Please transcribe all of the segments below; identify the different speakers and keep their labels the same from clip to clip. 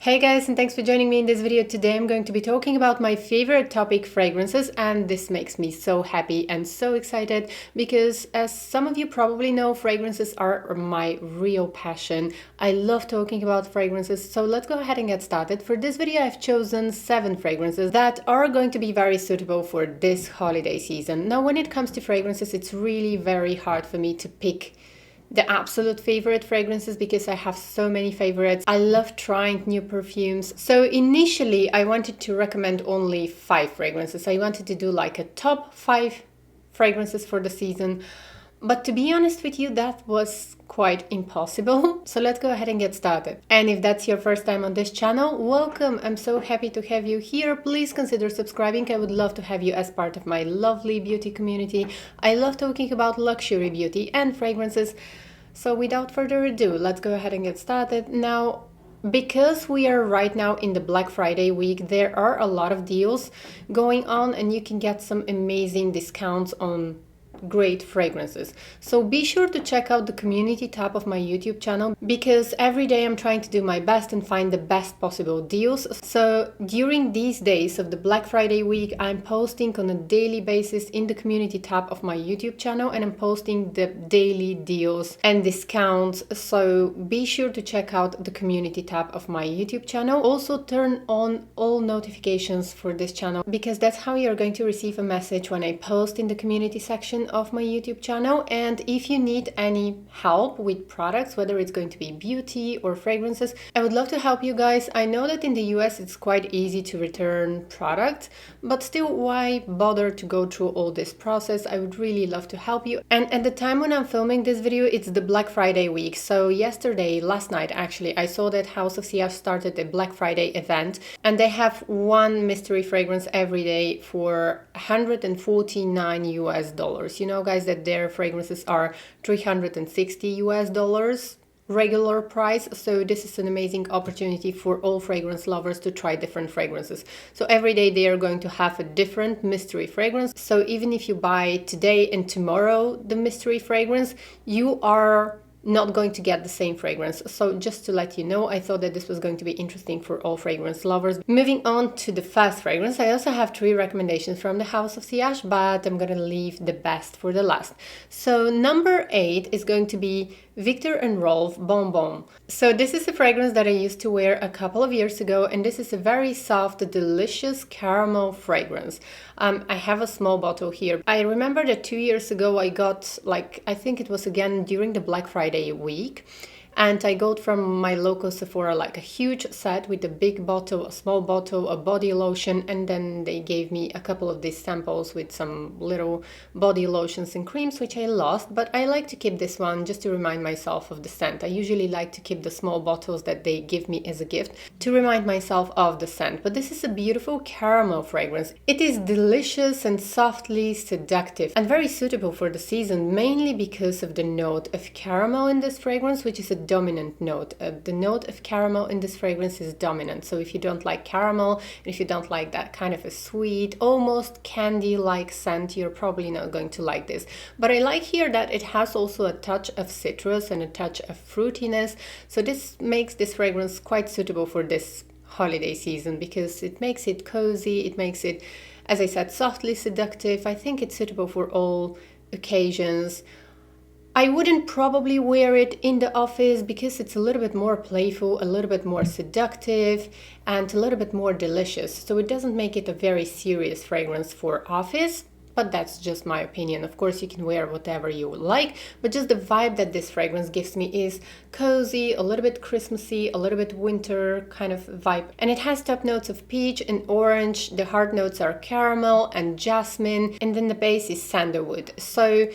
Speaker 1: Hey guys, and thanks for joining me in this video. Today I'm going to be talking about my favorite topic, fragrances, and this makes me so happy and so excited because, as some of you probably know, fragrances are my real passion. I love talking about fragrances, so let's go ahead and get started. For this video I've chosen 7 fragrances that are going to be very suitable for this holiday season. Now when it comes to fragrances, it's really very hard for me to pick the absolute favorite fragrances because I have so many favorites. I love trying new perfumes. So initially I wanted to recommend only 5 fragrances. I wanted to do like a top 5 fragrances for the season. But to be honest with you, that was quite impossible. So let's go ahead and get started. And if that's your first time on this channel, welcome. I'm so happy to have you here. Please consider subscribing. I would love to have you as part of my lovely beauty community. I love talking about luxury beauty and fragrances. So without further ado, let's go ahead and get started. Now, because we are right now in the Black Friday week, there are a lot of deals going on and you can get some amazing discounts on great fragrances. So be sure to check out the community tab of my YouTube channel because every day I'm trying to do my best and find the best possible deals. So during these days of the Black Friday week, I'm posting on a daily basis in the community tab of my YouTube channel, and I'm posting the daily deals and discounts. So be sure to check out the community tab of my YouTube channel. Also turn on all notifications for this channel because that's how you're going to receive a message when I post in the community section of my YouTube channel. And if you need any help with products, whether it's going to be beauty or fragrances, I would love to help you guys. I know that in the US it's quite easy to return products, but still, why bother to go through all this process? I would really love to help you. And at the time when I'm filming this video, it's the Black Friday week. So last night actually, I saw that House of CF started a Black Friday event, and they have one mystery fragrance every day for $149 US. You know, guys, that their fragrances are $360 US regular price. So this is an amazing opportunity for all fragrance lovers to try different fragrances. So every day they are going to have a different mystery fragrance. So even if you buy today and tomorrow the mystery fragrance, you are not going to get the same fragrance. So just to let you know, I thought that this was going to be interesting for all fragrance lovers. Moving on to the fast fragrance, I also have 3 recommendations from the House of Siage, but I'm gonna leave the best for the last. So number 8 is going to be Viktor and Rolf Bon Bon. So this is a fragrance that I used to wear a couple of years ago, and this is a very soft, delicious caramel fragrance. I have a small bottle here. I remember that 2 years ago I got, I think it was again during the Black Friday week, and I got from my local Sephora like a huge set with a big bottle, a small bottle, a body lotion, and then they gave me a couple of these samples with some little body lotions and creams, which I lost, but I like to keep this one just to remind myself of the scent. I usually like to keep the small bottles that they give me as a gift to remind myself of the scent. But this is a beautiful caramel fragrance. It is delicious and softly seductive and very suitable for the season, mainly because of the note of caramel in this fragrance, which is a dominant note. The note of caramel in this fragrance is dominant. So if you don't like caramel, and if you don't like that kind of a sweet, almost candy-like scent, you're probably not going to like this. But I like here that it has also a touch of citrus and a touch of fruitiness. So this makes this fragrance quite suitable for this holiday season because it makes it cozy, it makes it, as I said, softly seductive. I think it's suitable for all occasions. I wouldn't probably wear it in the office because it's a little bit more playful, a little bit more seductive, and a little bit more delicious. So it doesn't make it a very serious fragrance for office, but that's just my opinion. Of course, you can wear whatever you would like, but just the vibe that this fragrance gives me is cozy, a little bit Christmassy, a little bit winter kind of vibe. And it has top notes of peach and orange. The hard notes are caramel and jasmine, and then the base is sandalwood. So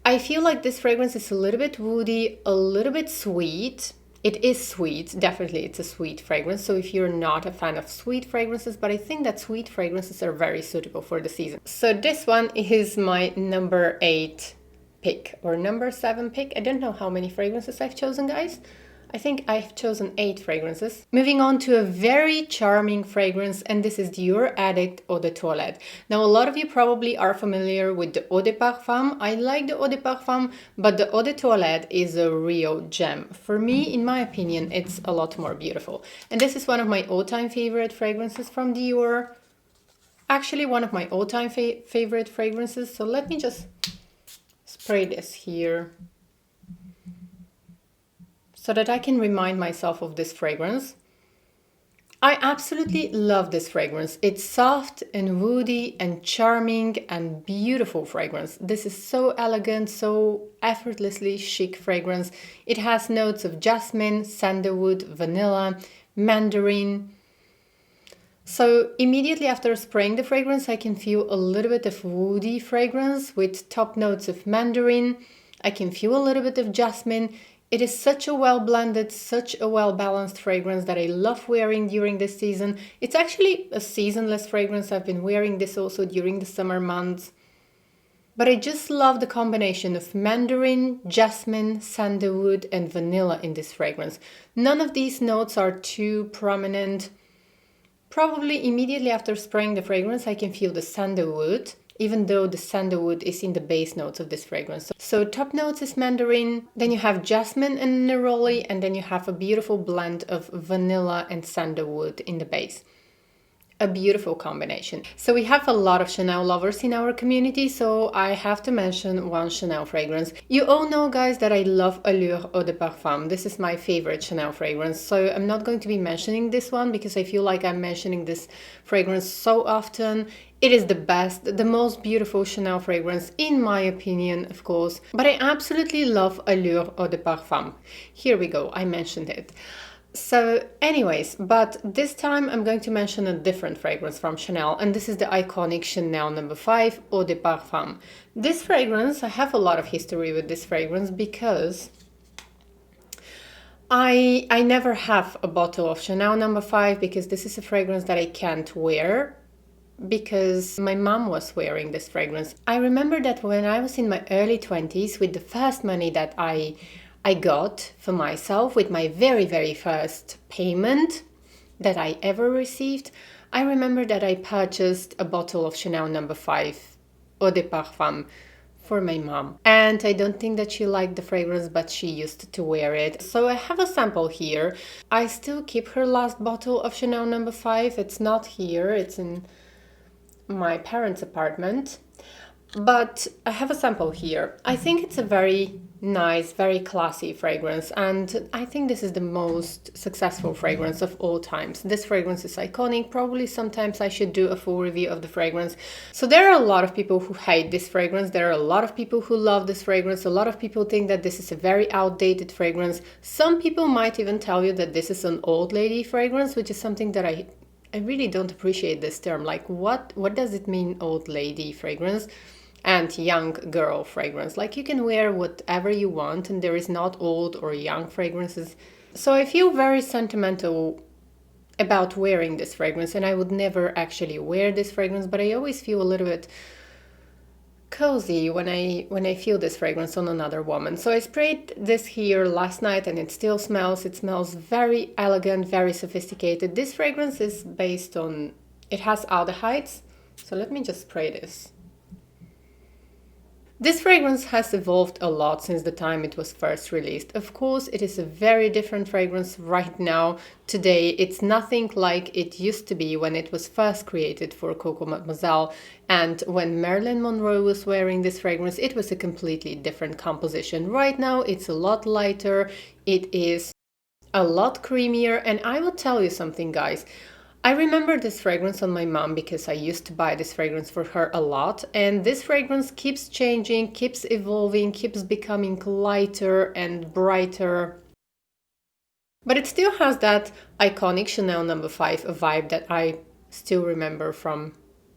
Speaker 1: I feel like this fragrance is a little bit woody, a little bit sweet. It is sweet, definitely it's a sweet fragrance. So if you're not a fan of sweet fragrances, but I think that sweet fragrances are very suitable for the season. So this one is my number 8 pick or number 7 pick. I don't know how many fragrances I've chosen, guys. I think I've chosen 8 fragrances. Moving on to a very charming fragrance, and this is Dior Addict Eau de Toilette. Now, a lot of you probably are familiar with the Eau de Parfum. I like the Eau de Parfum, but the Eau de Toilette is a real gem. For me, in my opinion, it's a lot more beautiful. And this is one of my all-time favorite fragrances from Dior. Actually, one of my all-time favorite fragrances. So let me just spray this here, so that I can remind myself of this fragrance. I absolutely love this fragrance. It's soft and woody and charming and beautiful fragrance. This is so elegant, so effortlessly chic fragrance. It has notes of jasmine, sandalwood, vanilla, mandarin. So immediately after spraying the fragrance, I can feel a little bit of woody fragrance with top notes of mandarin. I can feel a little bit of jasmine. It is such a well-blended, such a well-balanced fragrance that I love wearing during this season. It's actually a seasonless fragrance. I've been wearing this also during the summer months. But I just love the combination of mandarin, jasmine, sandalwood, and vanilla in this fragrance. None of these notes are too prominent. Probably immediately after spraying the fragrance, I can feel the sandalwood, even though the sandalwood is in the base notes of this fragrance. So top notes is mandarin, then you have jasmine and neroli, and then you have a beautiful blend of vanilla and sandalwood in the base. A beautiful combination. So we have a lot of Chanel lovers in our community, so I have to mention one Chanel fragrance. You all know, guys, that I love Allure Eau de Parfum. This is my favorite Chanel fragrance, so I'm not going to be mentioning this one because I feel like I'm mentioning this fragrance so often. It is the best, the most beautiful Chanel fragrance, in my opinion, of course. But I absolutely love Allure Eau de Parfum. Here we go, I mentioned it. So anyways, but this time I'm going to mention a different fragrance from Chanel, and this is the iconic Chanel No. 5 Eau de Parfum. This fragrance, I have a lot of history with this fragrance because I never have a bottle of Chanel No. 5 because this is a fragrance that I can't wear because my mom was wearing this fragrance. I remember that when I was in my early 20s, with the first money that I got for myself, with my very, very first payment that I ever received, I remember that I purchased a bottle of Chanel No. 5 Eau de Parfum for my mom. And I don't think that she liked the fragrance, but she used to wear it. So I have a sample here. I still keep her last bottle of Chanel No. 5. It's not here, it's in my parents' apartment. But I have a sample here. I think it's a very nice, very classy fragrance, and I think this is the most successful fragrance of all times. This fragrance is iconic. Probably sometimes I should do a full review of the fragrance. So there are a lot of people who hate this fragrance. There are a lot of people who love this fragrance. A lot of people think that this is a very outdated fragrance. Some people might even tell you that this is an old lady fragrance, which is something that I really don't appreciate this term. Like, what does it mean, old lady fragrance? And young girl fragrance. Like, you can wear whatever you want and there is not old or young fragrances. So I feel very sentimental about wearing this fragrance, and I would never actually wear this fragrance, but I always feel a little bit cozy when I feel this fragrance on another woman. So I sprayed this here last night and it still smells. It smells very elegant, very sophisticated. This fragrance is based on, it has aldehydes. So let me just spray this. This fragrance has evolved a lot since the time it was first released. Of course, it is a very different fragrance right now. Today, it's nothing like it used to be when it was first created for Coco Mademoiselle. And when Marilyn Monroe was wearing this fragrance, it was a completely different composition. Right now, it's a lot lighter. It is a lot creamier. And I will tell you something, guys. I remember this fragrance on my mom because I used to buy this fragrance for her a lot, and this fragrance keeps changing, keeps evolving, keeps becoming lighter and brighter. But it still has that iconic Chanel No. 5 vibe that I still remember from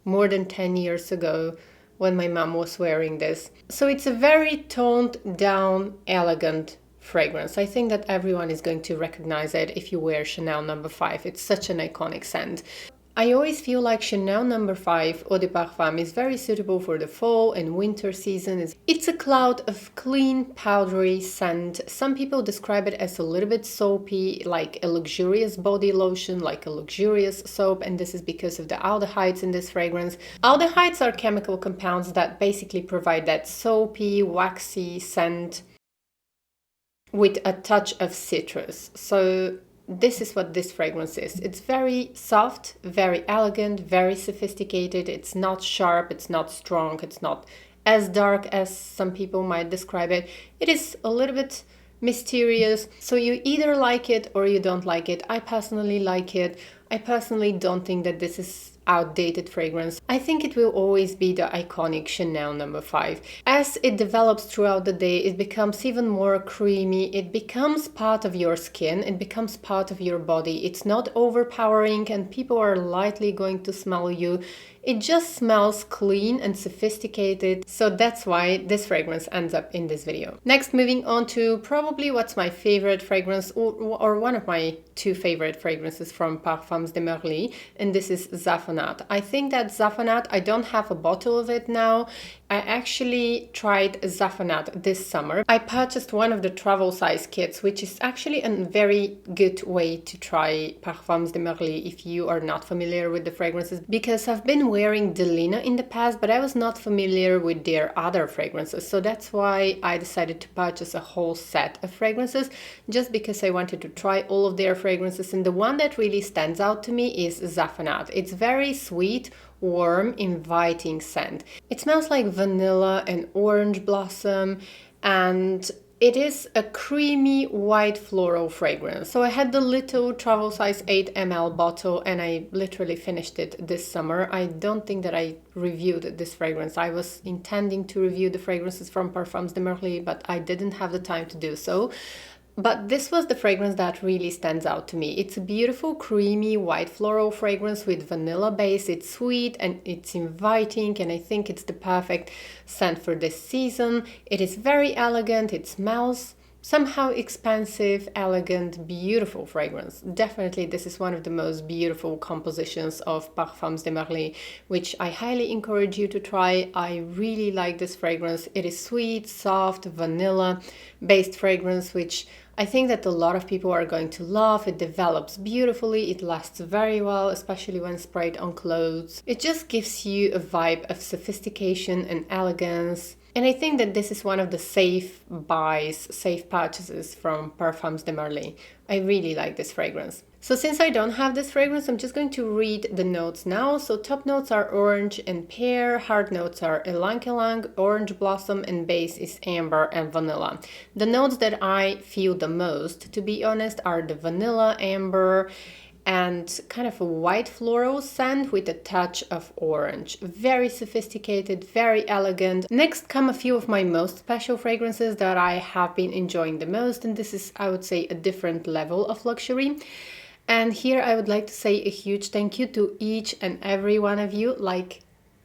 Speaker 1: more than 10 years ago when my mom was wearing this. So it's a very toned down, elegant fragrance. I think that everyone is going to recognize it if you wear Chanel No. 5. It's such an iconic scent. I always feel like Chanel number 5 Eau de Parfum is very suitable for the fall and winter season. It's a cloud of clean, powdery scent. Some people describe it as a little bit soapy, like a luxurious body lotion, like a luxurious soap, and this is because of the aldehydes in this fragrance. Aldehydes are chemical compounds that basically provide that soapy, waxy scent with a touch of citrus. So this is what this fragrance is. It's very soft, very elegant, very sophisticated. It's not sharp, it's not strong, it's not as dark as some people might describe it. It is a little bit mysterious. So you either like it or you don't like it. I personally like it. I personally don't think that this is outdated fragrance. I think it will always be the iconic Chanel number 5. As it develops throughout the day, it becomes even more creamy. It becomes part of your skin. It becomes part of your body. It's not overpowering and people are lightly going to smell you. It just smells clean and sophisticated. So that's why this fragrance ends up in this video. Next, moving on to probably what's my favorite fragrance or one of my 2 favorite fragrances from Parfums de Marly, and this is Zafonate. I think that Zafonate, I don't have a bottle of it now. I actually tried Zafonate this summer. I purchased one of the travel size kits, which is actually a very good way to try Parfums de Marly if you are not familiar with the fragrances, because I've been wearing Delina in the past, but I was not familiar with their other fragrances. So that's why I decided to purchase a whole set of fragrances, just because I wanted to try all of their fragrances. And the one that really stands out to me is Zafonate. It's very sweet, warm, inviting scent. It smells like vanilla and orange blossom, and it is a creamy white floral fragrance. So I had the little travel size 8 ml bottle and I literally finished it this summer. I don't think that I reviewed this fragrance. I was intending to review the fragrances from Parfums de Marly, but I didn't have the time to do so. But this was the fragrance that really stands out to me. It's a beautiful, creamy, white floral fragrance with vanilla base. It's sweet and it's inviting, and I think it's the perfect scent for this season. It is very elegant. It smells somehow expensive, elegant, beautiful fragrance. Definitely, this is one of the most beautiful compositions of Parfums de Marly, which I highly encourage you to try. I really like this fragrance. It is sweet, soft, vanilla-based fragrance, which I think that a lot of people are going to love. It develops beautifully, it lasts very well, especially when sprayed on clothes. It just gives you a vibe of sophistication and elegance. And I think that this is one of the safe buys, safe purchases from Parfums de Marly. I really like this fragrance. So since I don't have this fragrance, I'm just going to read the notes now. So top notes are orange and pear, hard notes are ylang ylang, orange blossom, and base is amber and vanilla. The notes that I feel the most, to be honest, are the vanilla, amber, and kind of a white floral scent with a touch of orange. Very sophisticated, very elegant. Next come a few of my most special fragrances that I have been enjoying the most, and this is, I would say, a different level of luxury. And here I would like to say a huge thank you to each and every one of you.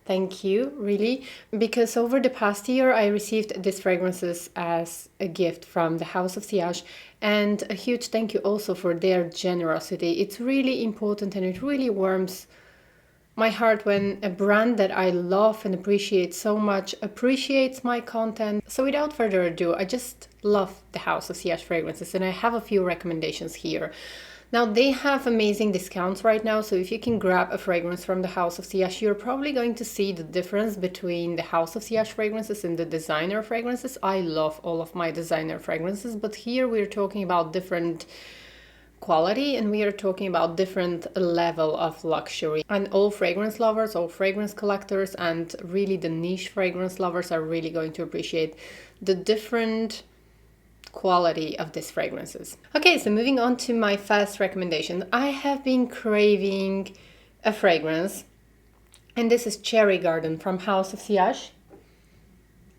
Speaker 1: Thank you, really, because over the past year I received these fragrances as a gift from the House of Sillage, and a huge thank you also for their generosity. It's really important and it really warms my heart when a brand that I love and appreciate so much appreciates my content. So without further ado, I just love the House of Sillage fragrances, and I have a few recommendations here. Now, they have amazing discounts right now, so if you can grab a fragrance from the House of Sillage, you're probably going to see the difference between the House of Sillage fragrances and the designer fragrances. I love all of my designer fragrances, but here we're talking about different quality and we are talking about different level of luxury. And all fragrance lovers, all fragrance collectors, and really the niche fragrance lovers are really going to appreciate the different quality of these fragrances. Okay, so moving on to my first recommendation. I have been craving a fragrance, and this is Cherry Garden from House of Sillage.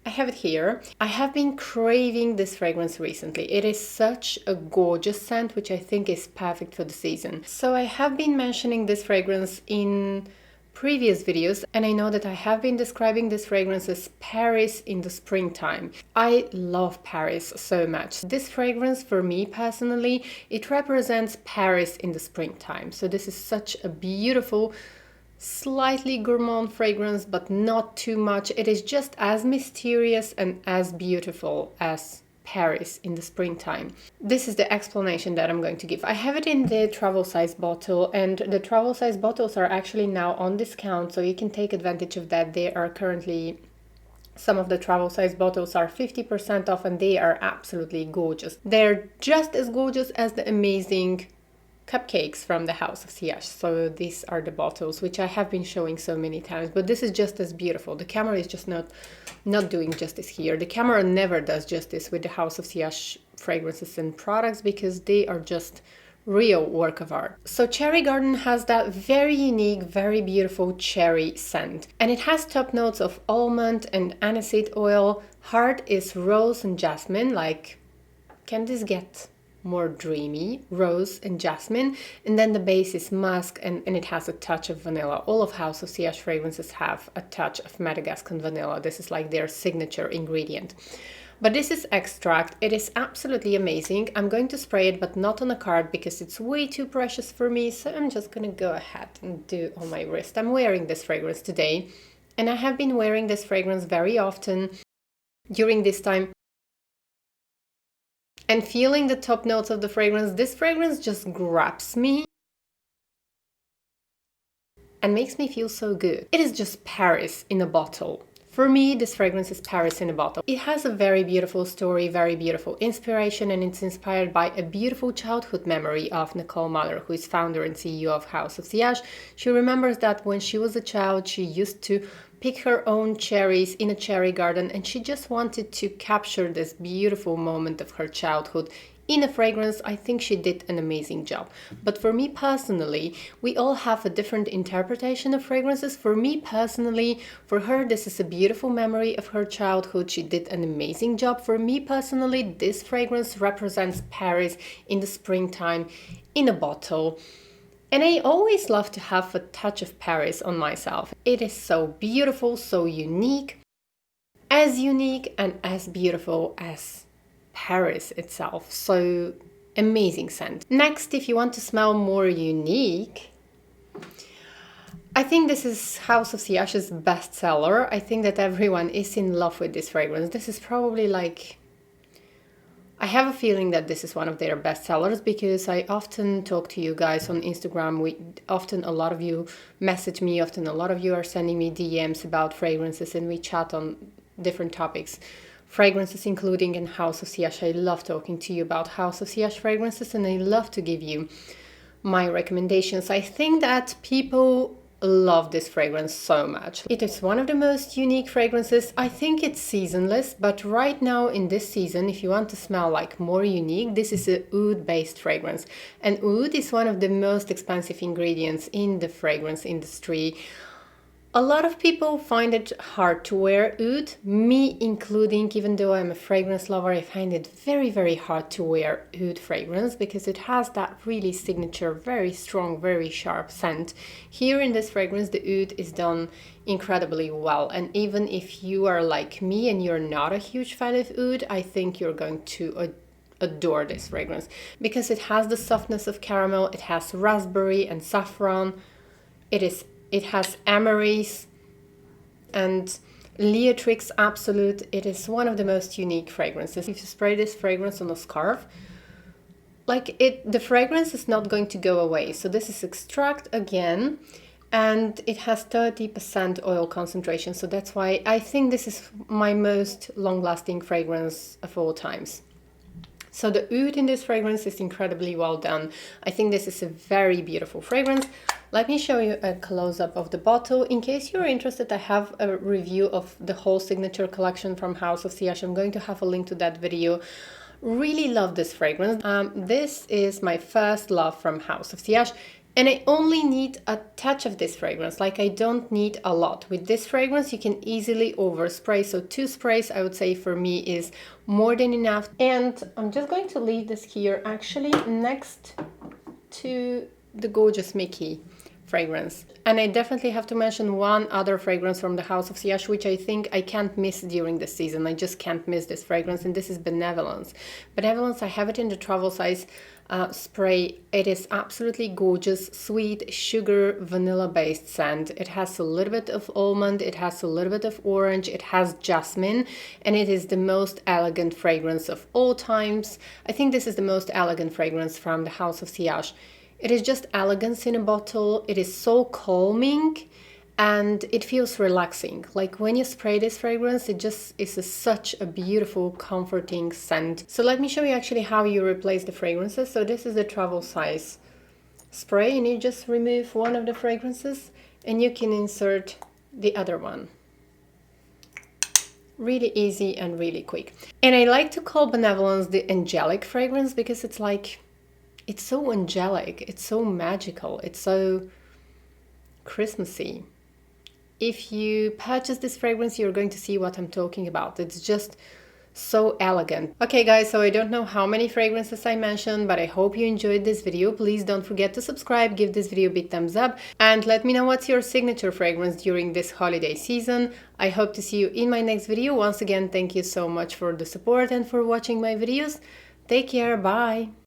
Speaker 1: I have it here. I have been craving this fragrance recently. It is such a gorgeous scent, which I think is perfect for the season. So I have been mentioning this fragrance in previous videos, and I know that I have been describing this fragrance as Paris in the springtime. I love Paris so much. This fragrance, for me personally, it represents Paris in the springtime. So this is such a beautiful, slightly gourmand fragrance, but not too much. It is just as mysterious and as beautiful as Paris in the springtime. This is the explanation that I'm going to give. I have it in the travel size bottle, and the travel size bottles are actually now on discount, so you can take advantage of that. They are currently, some of the travel size bottles are 50% off, and they are absolutely gorgeous. They're just as gorgeous as the amazing cupcakes from the House of Siage. So these are the bottles, which I have been showing so many times, but this is just as beautiful. The camera is just not doing justice here. The camera never does justice with the House of Siage fragrances and products, because they are just real work of art. So Cherry Garden has that very unique, very beautiful cherry scent, and it has top notes of almond and aniseed oil. Heart is rose and jasmine. Like, can this get more dreamy? Rose and jasmine, and then the base is musk, and it has a touch of vanilla. All of House of Siage fragrances have a touch of Madagascar vanilla. This is like their signature ingredient. But this is extract. It is absolutely amazing. I'm going to spray it, but not on a card because it's way too precious for me, so I'm just gonna go ahead and do on my wrist. I'm wearing this fragrance today, and I have been wearing this fragrance very often during this time. And feeling the top notes of the fragrance, this fragrance just grabs me and makes me feel so good. It is just Paris in a bottle. For me, this fragrance is Paris in a bottle. It has a very beautiful story, very beautiful inspiration, and it's inspired by a beautiful childhood memory of Nicole Muller, who is founder and CEO of House of Siage. She remembers that when she was a child, she used to pick her own cherries in a cherry garden, and she just wanted to capture this beautiful moment of her childhood in a fragrance. I think she did an amazing job. But for me personally, we all have a different interpretation of fragrances. For me personally, for her, this is a beautiful memory of her childhood. She did an amazing job. For me personally, this fragrance represents Paris in the springtime in a bottle. And I always love to have a touch of Paris on myself. It is so beautiful, so unique and as beautiful as Paris itself. So amazing scent. Next, if you want to smell more unique, I think this is House of Siage's bestseller. I think that everyone is in love with this fragrance. This is probably like, I have a feeling that this is one of their best sellers, because I often talk to you guys on Instagram. Often a lot of you message me, often a lot of you are sending me DMs about fragrances, and we chat on different topics. Fragrances including in House of Siage. I love talking to you about House of Siage fragrances, and I love to give you my recommendations. I think that people love this fragrance so much. It is one of the most unique fragrances. I think it's seasonless, but right now in this season, if you want to smell like more unique, this is a oud based fragrance. And oud is one of the most expensive ingredients in the fragrance industry. A lot of people find it hard to wear oud, me including. Even though I'm a fragrance lover, I find it very, very hard to wear oud fragrance, because it has that really signature, very strong, very sharp scent. Here in this fragrance, the oud is done incredibly well. And even if you are like me and you're not a huge fan of oud, I think you're going to adore this fragrance, because it has the softness of caramel, it has raspberry and saffron, it has amarice and Leatrix Absolute. It is one of the most unique fragrances. If you spray this fragrance on a scarf, the fragrance is not going to go away. So this is extract again, and it has 30% oil concentration. So that's why I think this is my most long-lasting fragrance of all times. So the oud in this fragrance is incredibly well done. I think this is a very beautiful fragrance. Let me show you a close-up of the bottle. In case you're interested, I have a review of the whole signature collection from House of Siage. I'm going to have a link to that video. Really love this fragrance. This is my first love from House of Siage. And I only need a touch of this fragrance, like I don't need a lot. With this fragrance, you can easily overspray. So 2 sprays, I would say for me is more than enough. And I'm just going to leave this here actually next to the gorgeous Mickey fragrance. And I definitely have to mention one other fragrance from the House of Siage, which I think I can't miss during the season. I just can't miss this fragrance, and this is Benevolence. Benevolence, I have it in the travel size spray. It is absolutely gorgeous, sweet, sugar, vanilla-based scent. It has a little bit of almond, it has a little bit of orange, it has jasmine, and it is the most elegant fragrance of all times. I think this is the most elegant fragrance from the House of Siage. It is just elegance in a bottle. It is so calming and it feels relaxing. Like when you spray this fragrance, it just is such a beautiful, comforting scent. So let me show you actually how you replace the fragrances. So this is the travel size spray, and you just remove one of the fragrances and you can insert the other one. Really easy and really quick. And I like to call Benevolence the angelic fragrance because it's like, it's so angelic, it's so magical, it's so Christmassy. If you purchase this fragrance, you're going to see what I'm talking about. It's just so elegant. Okay guys, so I don't know how many fragrances I mentioned, but I hope you enjoyed this video. Please don't forget to subscribe, give this video a big thumbs up, and let me know what's your signature fragrance during this holiday season. I hope to see you in my next video. Once again, thank you so much for the support and for watching my videos. Take care, bye!